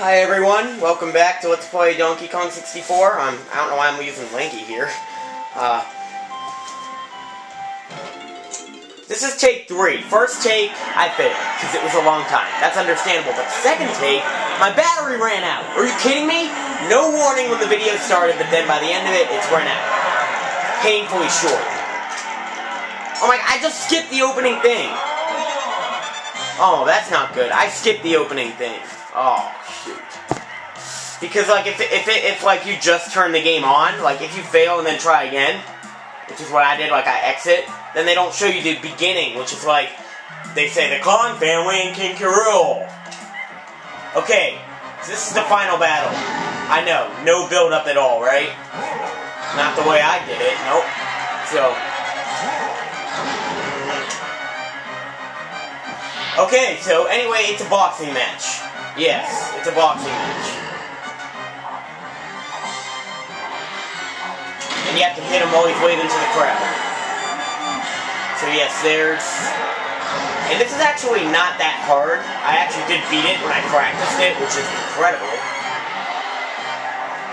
Hi everyone, welcome back to Let's Play Donkey Kong 64. I don't know why I'm using Lanky here. This is take 3. First take, I failed, because it was a long time. That's understandable. But second take, my battery ran out. Are you kidding me? No warning when the video started, but then by the end of it, it's run out. Painfully short. Oh my, I just skipped the opening thing. Oh, that's not good. I skipped the opening thing. Oh, shoot. Because, like, if like, you just turn the game on, like, if you fail and then try again, which is what I did, like, I exit, then they don't show you the beginning, which is like, they say, the Kong family and King K. Rool. Okay, so this is the final battle. I know, no build-up at all, right? Not the way I did it, nope. So... okay, so anyway, it's a boxing match. Yes, it's a boxing match. And you have to hit him while he's waving to the crowd. So yes, there's... and this is actually not that hard. I actually did beat it when I practiced it, which is incredible.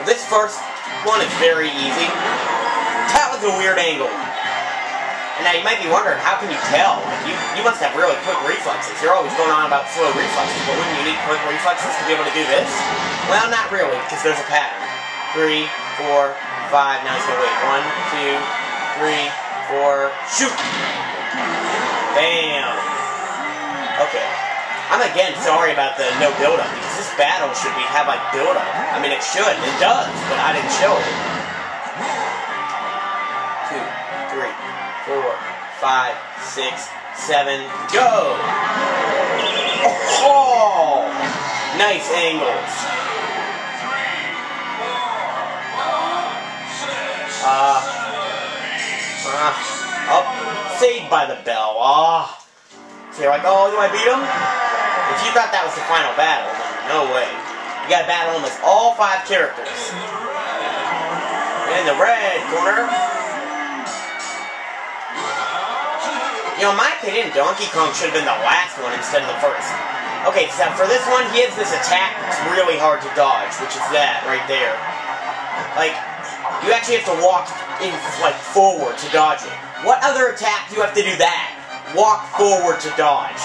This first one is very easy. That was a weird angle. And now you might be wondering, how can you tell? Like, you must have really quick reflexes. You're always going on about slow reflexes, but wouldn't you need quick reflexes to be able to do this? Well, not really, because there's a pattern. 3, 4, 5, now he's going to wait. 1, 2, 3, 4, shoot! Bam! Okay. I'm again sorry about the no build-up, because this battle should have like build-up. I mean, it should, it does, but I didn't show it. 2, 3, 4, 5, 6, 7, go! Oh! Nice angles. Oh, saved by the bell. So you're like, oh, do I beat him? If you thought that was the final battle, then no way. You gotta battle almost all 5 characters. In the red corner. You know, in my opinion, Donkey Kong should have been the last one instead of the first. Okay, so for this one, he has this attack that's really hard to dodge, which is that right there. Like, you actually have to walk in, like, forward to dodge it. What other attack do you have to do that? Walk forward to dodge.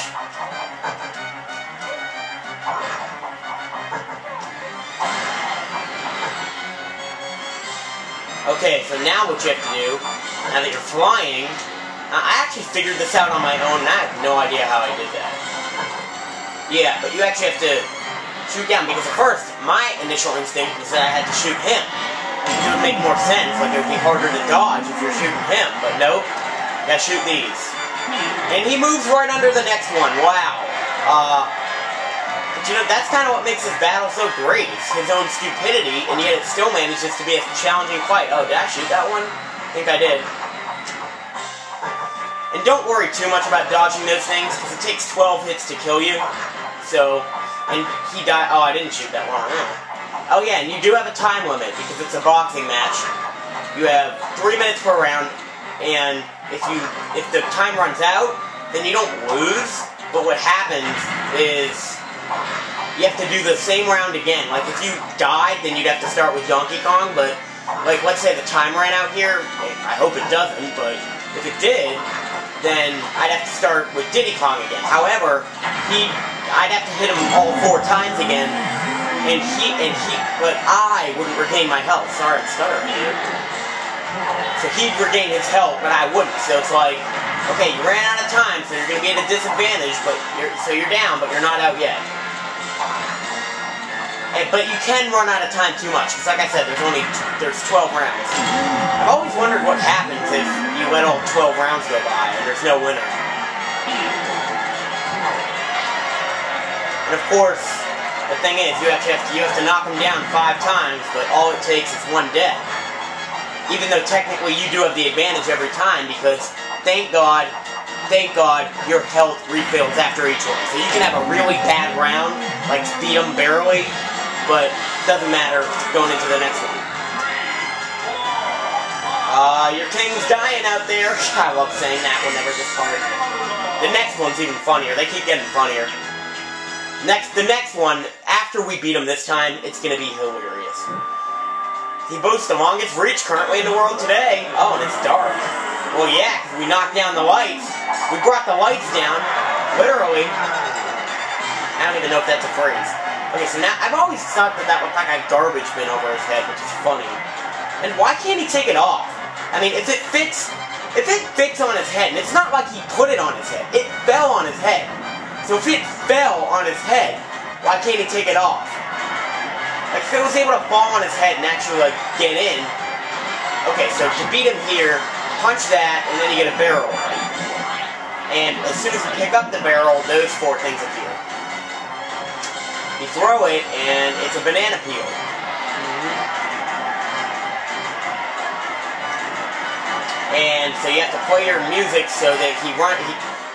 Okay, so now what you have to do, now that you're flying... I actually figured this out on my own, and I have no idea how I did that. Yeah, but you actually have to shoot down, because at first, my initial instinct was that I had to shoot him. It would make more sense, like it would be harder to dodge if you're shooting him, but nope, you gotta shoot these. And he moves right under the next one, wow. But you know, that's kind of what makes this battle so great, it's his own stupidity, and yet it still manages to be a challenging fight. Oh, did I shoot that one? I think I did. And don't worry too much about dodging those things, because it takes 12 hits to kill you. So, and he died. Oh, I didn't shoot that one. Oh yeah, and you do have a time limit, because it's a boxing match. You have 3 minutes per round, and if the time runs out, then you don't lose. But what happens is, you have to do the same round again. Like, if you died, then you'd have to start with Donkey Kong, but, like, let's say the time ran out here. I hope it doesn't, but if it did, then I'd have to start with Diddy Kong again. However, I'd have to hit him all 4 times again, but I wouldn't regain my health. Sorry, I'm stuttering here. So he'd regain his health, but I wouldn't. So it's like, okay, you ran out of time, so you're going to be at a disadvantage, so you're down, but you're not out yet. But you can run out of time too much, because like I said, there's 12 rounds. I've always wondered what happens if you let all 12 rounds go by and there's no winner. And of course, the thing is, you have to knock him down 5 times, but all it takes is 1 death. Even though technically you do have the advantage every time, because thank God, your health refills after each one. So you can have a really bad round, like beat him barely, but it doesn't matter going into the next one. Your king's dying out there. I love saying that whenever this part. The next one's even funnier. They keep getting funnier. The next one, after after we beat him this time, it's gonna be hilarious. He boasts the longest reach currently in the world today. Oh, and it's dark. Well, yeah, because we knocked down the lights. We brought the lights down, literally. I don't even know if that's a phrase. Okay, so now, I've always thought that that looked like a garbage bin over his head, which is funny. And why can't he take it off? I mean, if it fits on his head, and it's not like he put it on his head, it fell on his head. So if it fell on his head, why can't he take it off? Like, if it was able to fall on his head and actually, like, get in. Okay, so to beat him here, punch that, and then you get a barrel. And as soon as you pick up the barrel, those 4 things appear. You throw it, and it's a banana peel. And so you have to play your music so that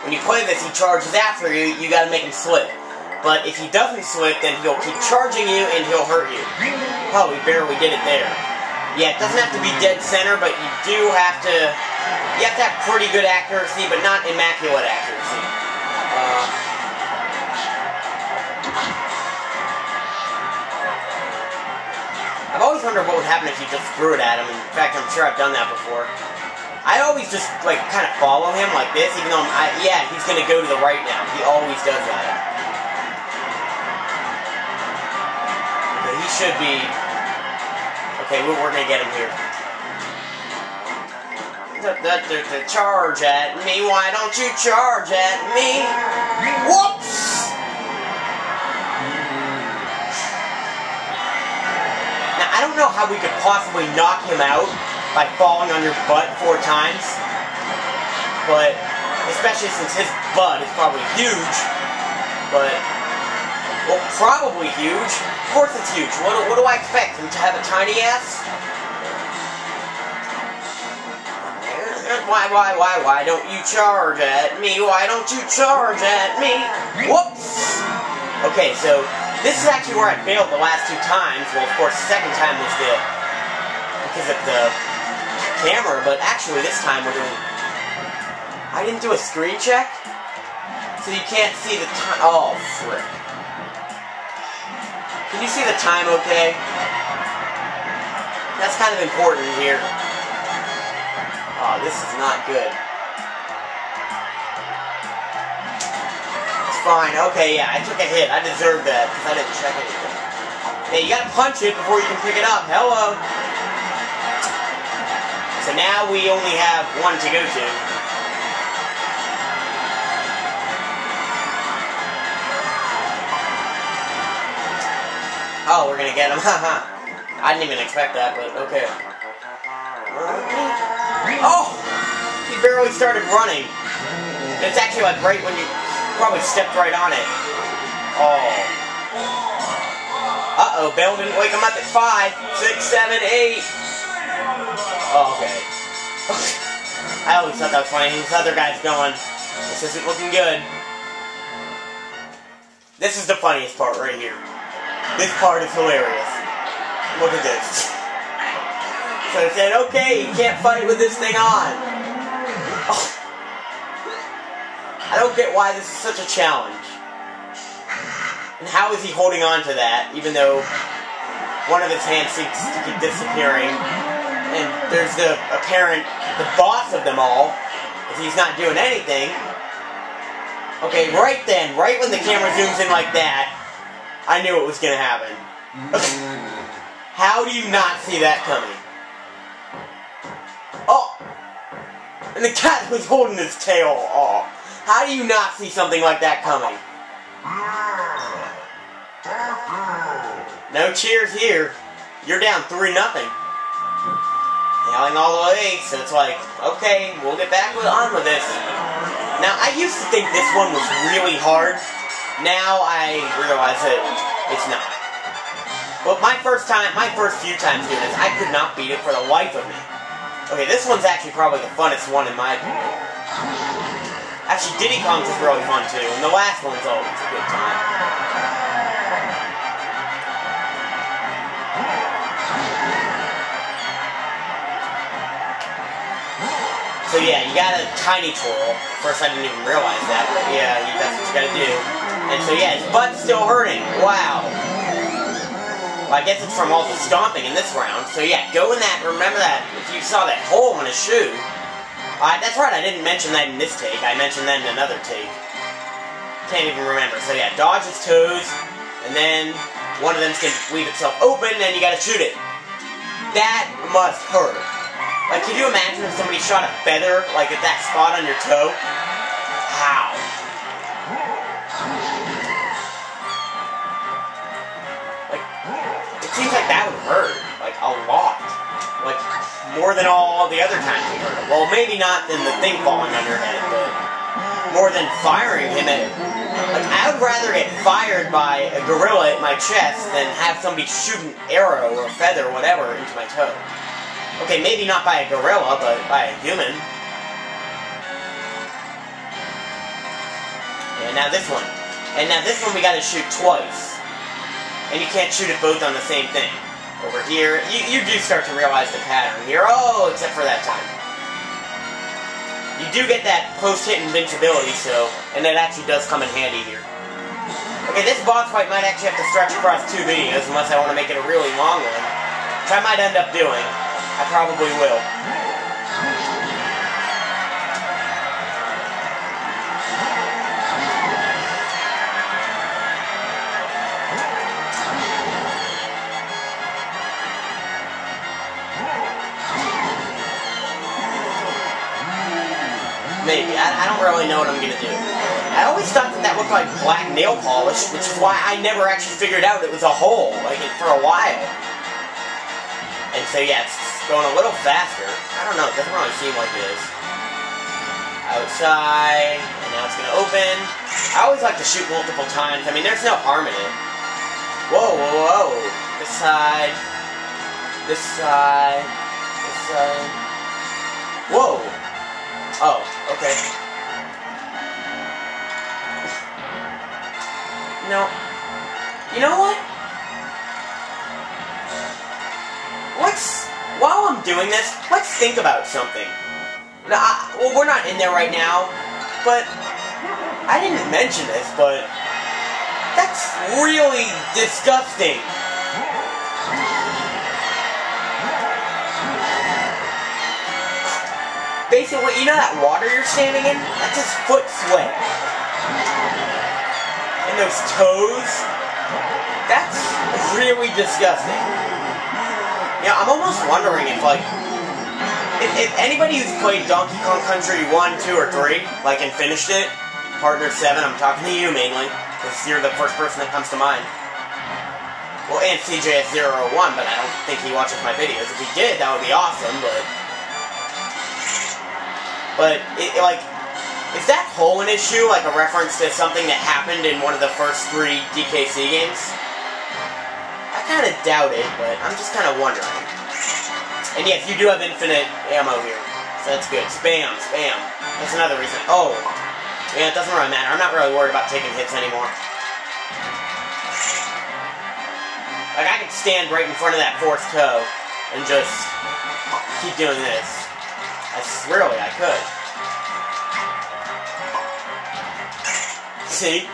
when you play this, he charges after you, you gotta make him slip. But if he doesn't slip, then he'll keep charging you and he'll hurt you. Oh, we barely did it there. Yeah, it doesn't have to be dead center, but you have to have pretty good accuracy, but not immaculate accuracy. I've always wondered what would happen if you just threw it at him. In fact, I'm sure I've done that before. I always just, like, kind of follow him like this, even though yeah, he's going to go to the right now. He always does that. He should be... Okay, we're gonna get him here. Charge at me, why don't you charge at me? Whoops! Now, I don't know how we could possibly knock him out by falling on your butt 4 times. But, especially since his butt is probably huge. But... well, probably huge. Of course it's huge. What do I expect? Him to have a tiny ass? Why don't you charge at me? Why don't you charge at me? Whoops! Okay, so this is actually where I failed the last 2 times. Well, of course, the second time was because of the camera, but actually this time we're doing... I didn't do a screen check? So you can't see the time... Oh, frick. Can you see the time okay? That's kind of important here. Oh, this is not good. It's fine. Okay, yeah, I took a hit. I deserved that because I didn't check anything. Yeah, you gotta punch it before you can pick it up. Hello. So now we only have 1 to go to. Oh, we're gonna get him. Haha. I didn't even expect that, but okay. Oh! He barely started running. It's actually like right when you probably stepped right on it. Oh. Uh-oh, Bell didn't wake him up at 5, 6, 7, 8. Oh, okay. I always thought that was funny. This other guy's going, this isn't looking good. This is the funniest part right here. This part is hilarious. Look at this. So I said, okay, you can't fight with this thing on. Oh. I don't get why this is such a challenge. And how is he holding on to that, even though one of his hands seems to keep disappearing? And there's the boss of them all, if he's not doing anything. Okay, right then, right when the camera zooms in like that, I knew it was going to happen. How do you not see that coming? Oh! And the cat was holding his tail. Oh. How do you not see something like that coming? No cheers here. You're down 3-0. Yelling all the way, so it's like, okay, we'll get back on with this. Now, I used to think this one was really hard. Now I realize that it's not. But my first few times doing this, I could not beat it for the life of me. Okay, this one's actually probably the funnest one in my opinion. Actually, Diddy Kong's is really fun too, and the last one's always a good time. So yeah, you got a tiny twirl. First I didn't even realize that, but yeah, that's what you gotta do. And so yeah, his butt's still hurting. Wow. Well, I guess it's from all the stomping in this round. So yeah, go in that. Remember that if you saw that hole in his shoe. That's right, I didn't mention that in this take. I mentioned that in another take. Can't even remember. So yeah, dodge his toes, and then one of them's gonna leave itself open, and you gotta shoot it. That must hurt. Like, could you imagine if somebody shot a feather, like, at that spot on your toe? How? Like, it seems like that would hurt, like, a lot. Like, more than all the other times we hurt him. Well, maybe not than the thing falling on your head, but more than firing him at... Like, I would rather get fired by a gorilla at my chest than have somebody shoot an arrow or a feather or whatever into my toe. Okay, maybe not by a gorilla, but by a human. And now this one. And now this one we gotta shoot twice. And you can't shoot it both on the same thing. Over here, you do start to realize the pattern here. Oh, except for that time. You do get that post-hit invincibility, so, and that actually does come in handy here. Okay, this boss fight might actually have to stretch across 2 videos, unless I want to make it a really long one. Which I might end up doing. I probably will. Maybe. I don't really know what I'm gonna do. I always thought that looked like black nail polish, which is why I never actually figured out it was a hole, like, for a while. And so, yeah, it's going a little faster. I don't know, it doesn't really seem like it is. Outside, and now it's gonna open. I always like to shoot multiple times. I mean, there's no harm in it. Whoa, whoa, whoa. This side. This side. This side. Whoa. Oh, okay. No. You know what? While I'm doing this, let's think about something. Now, well, we're not in there right now, but I didn't mention this, but that's really disgusting. Basically, you know that water you're standing in? That's his foot sweat. And those toes? That's really disgusting. Yeah, I'm almost wondering if, like, if anybody who's played Donkey Kong Country 1, 2, or 3, like, and finished it, Partner 7, I'm talking to you mainly, because you're the first person that comes to mind. Well, and CJS001, but I don't think he watches my videos. If he did, that would be awesome, But, like, is that hole an issue, like a reference to something that happened in one of the first 3 DKC games? I kind of doubt it, but I'm just kind of wondering. And yes, you do have infinite ammo here, so that's good. Spam, spam. That's another reason. Oh, yeah, it doesn't really matter. I'm not really worried about taking hits anymore. Like, I could stand right in front of that 4th toe and just keep doing this. Really, I could. See?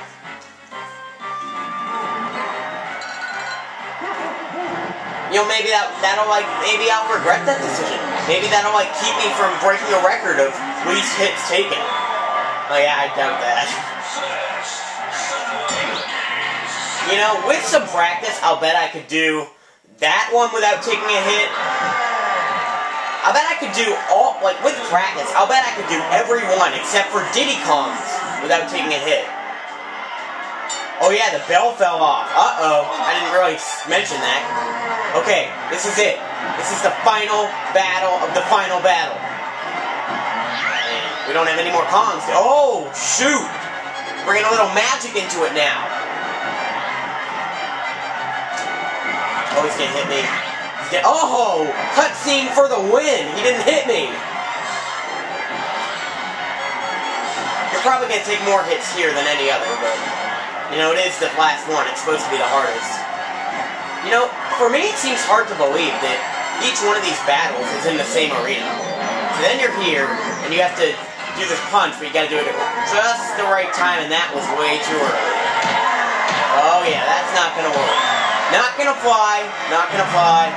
You know, maybe maybe I'll regret that decision. Maybe that'll, like, keep me from breaking a record of least hits taken. Oh yeah, I doubt that. You know, with some practice, I'll bet I could do that one without taking a hit. I bet I could do all, like, with practice, I'll bet I could do every one except for Diddy Kong's without taking a hit. Oh yeah, the bell fell off. Uh-oh, I didn't really mention that. Okay, this is it. This is the final battle of the final battle. And we don't have any more Kongs. Oh, shoot! Bringing a little magic into it now. Oh, he's gonna hit me. Oh! Cutscene for the win! He didn't hit me! You're probably going to take more hits here than any other, but... You know, it is the last one. It's supposed to be the hardest. You know, for me it seems hard to believe that each one of these battles is in the same arena. So then you're here, and you have to do this punch, but you gotta do it at just the right time, and that was way too early. Oh yeah, that's not gonna work. Not gonna fly. Not gonna fly.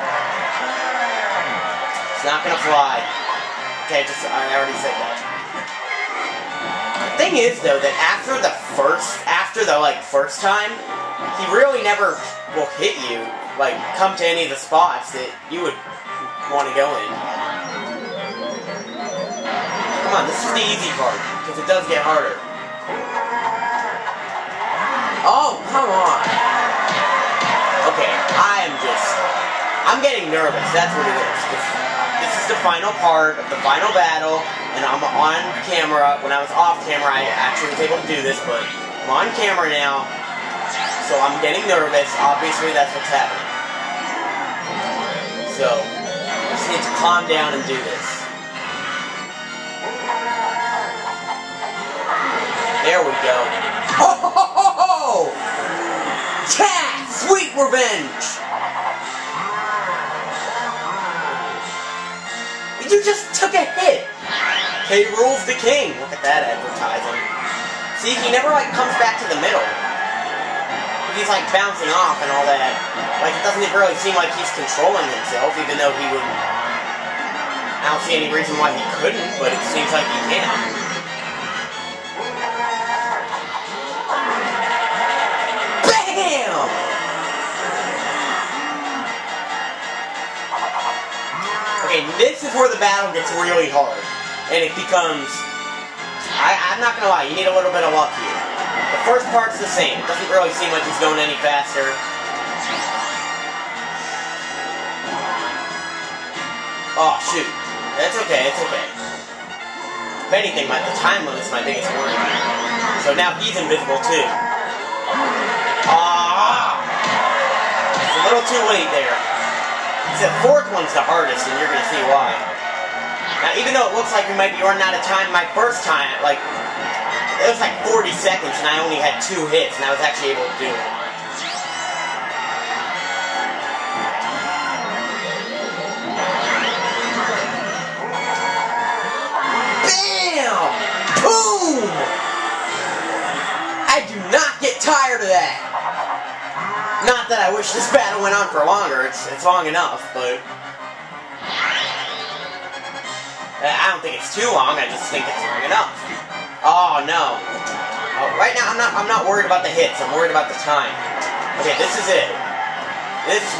It's not gonna fly. Okay, I already said that. The thing is, though, that after the first time, he really never will hit you, like, come to any of the spots that you would want to go in. Come on, this is the easy part, because it does get harder. Oh, come on. Okay, I'm getting nervous, that's what it is. This is the final part of the final battle, and I'm on camera. When I was off camera, I actually was able to do this, but I'm on camera now, so I'm getting nervous. Obviously, that's what's happening. So, I just need to calm down and do this. There we go. Ho ho ho ho ho! Cat! Sweet revenge! You just took a hit! Hey, Rool's the king! Look at that advertising. See, he never, like, comes back to the middle. He's, like, bouncing off and all that. Like, it doesn't really seem like he's controlling himself, even though he would... I don't see any reason why he couldn't, but it seems like he can. Bam! Okay, this is where the battle gets really hard. And it becomes... I'm not gonna lie, you need a little bit of luck here. The first part's the same. It doesn't really seem like he's going any faster. Oh, shoot. That's okay, it's okay. If anything, the time limit's my biggest worry. So now he's invisible, too. Ah! It's a little too late there. The fourth one's the hardest, and you're going to see why. Now, even though it looks like we might be running out of time, my first time, like, it was like 40 seconds, and I only had 2 hits, and I was actually able to do it. Bam! Boom! I do not get tired of that. Not that I wish this battle went on for longer, it's long enough, but... I don't think it's too long, I just think it's long enough. Oh, no. Right now, I'm not worried about the hits, I'm worried about the time. Okay, this is it.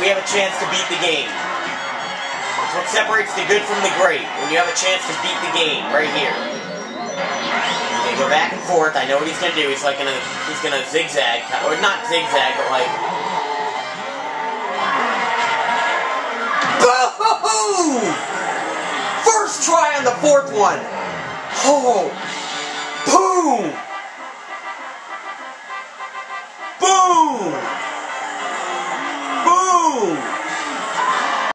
We have a chance to beat the game. It's what separates the good from the great, when you have a chance to beat the game, right here. Okay, go back and forth, I know what he's gonna do, he's gonna zigzag, or not zigzag, but like... Boom! First try on the fourth one! Oh! Boom! Boom!